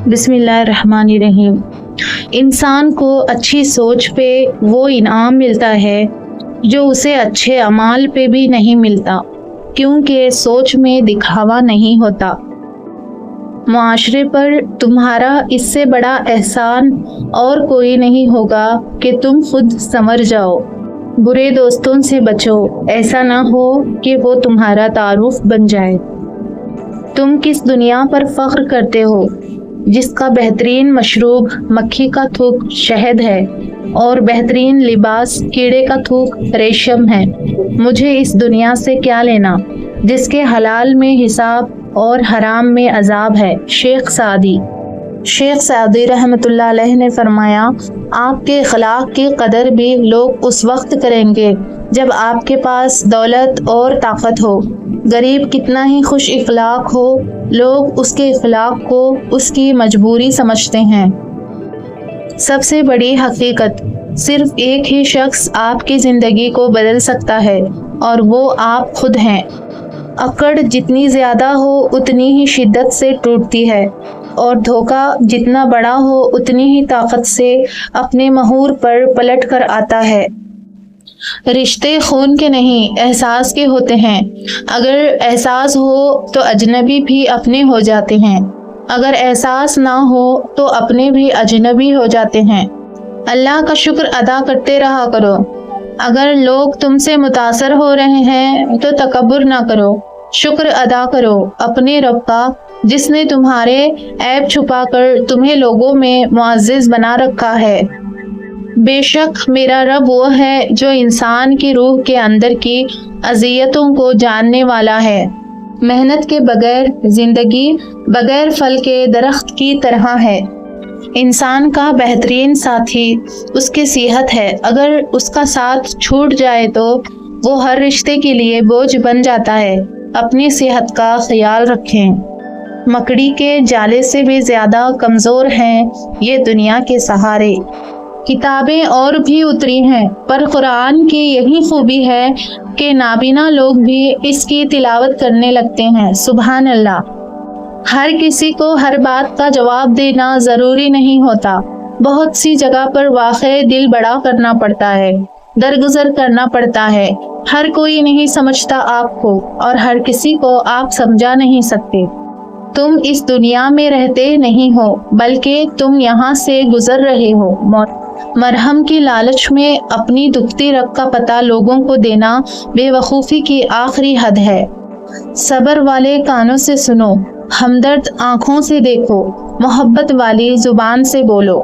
بسم اللہ الرحمن الرحیم۔ انسان کو اچھی سوچ پہ وہ انعام ملتا ہے جو اسے اچھے اعمال پہ بھی نہیں ملتا، کیونکہ سوچ میں دکھاوا نہیں ہوتا۔ معاشرے پر تمہارا اس سے بڑا احسان اور کوئی نہیں ہوگا کہ تم خود سنور جاؤ۔ برے دوستوں سے بچو، ایسا نہ ہو کہ وہ تمہارا تعارف بن جائے۔ تم کس دنیا پر فخر کرتے ہو جس کا بہترین مشروب مکھی کا تھوک شہد ہے اور بہترین لباس کیڑے کا تھوک ریشم ہے؟ مجھے اس دنیا سے کیا لینا جس کے حلال میں حساب اور حرام میں عذاب ہے۔ شیخ سعدی رحمۃ اللہ علیہ نے فرمایا، آپ کے اخلاق کی قدر بھی لوگ اس وقت کریں گے جب آپ کے پاس دولت اور طاقت ہو۔ غریب کتنا ہی خوش اخلاق ہو، لوگ اس کے اخلاق کو اس کی مجبوری سمجھتے ہیں۔ سب سے بڑی حقیقت، صرف ایک ہی شخص آپ کی زندگی کو بدل سکتا ہے اور وہ آپ خود ہیں۔ اکڑ جتنی زیادہ ہو اتنی ہی شدت سے ٹوٹتی ہے، اور دھوکہ جتنا بڑا ہو اتنی ہی طاقت سے اپنے محور پر پلٹ کر آتا ہے۔ رشتے خون کے نہیں، احساس کے ہوتے ہیں۔ اگر احساس ہو تو اجنبی بھی اپنے ہو جاتے ہیں، اگر احساس نہ ہو تو اپنے بھی اجنبی ہو جاتے ہیں۔ اللہ کا شکر ادا کرتے رہا کرو۔ اگر لوگ تم سے متاثر ہو رہے ہیں تو تکبر نہ کرو، شکر ادا کرو اپنے رب کا جس نے تمہارے عیب چھپا کر تمہیں لوگوں میں معزز بنا رکھا ہے۔ بے شک میرا رب وہ ہے جو انسان کی روح کے اندر کی اذیتوں کو جاننے والا ہے۔ محنت کے بغیر زندگی بغیر پھل کے درخت کی طرح ہے۔ انسان کا بہترین ساتھی اس کی صحت ہے، اگر اس کا ساتھ چھوٹ جائے تو وہ ہر رشتے کے لیے بوجھ بن جاتا ہے۔ اپنی صحت کا خیال رکھیں۔ مکڑی کے جالے سے بھی زیادہ کمزور ہیں یہ دنیا کے سہارے۔ کتابیں اور بھی اتری ہیں، پر قرآن کی یہی خوبی ہے کہ نابینا لوگ بھی اس کی تلاوت کرنے لگتے ہیں۔ سبحان اللہ۔ ہر کسی کو ہر بات کا جواب دینا ضروری نہیں ہوتا۔ بہت سی جگہ پر واقعی دل بڑا کرنا پڑتا ہے، درگزر کرنا پڑتا ہے۔ ہر کوئی نہیں سمجھتا آپ کو، اور ہر کسی کو آپ سمجھا نہیں سکتے۔ تم اس دنیا میں رہتے نہیں ہو، بلکہ تم یہاں سے گزر رہے ہو۔ مرہم کی لالچ میں اپنی دکھتی رگ کا پتہ لوگوں کو دینا بے وقوفی کی آخری حد ہے۔ صبر والے کانوں سے سنو، ہمدرد آنکھوں سے دیکھو، محبت والی زبان سے بولو۔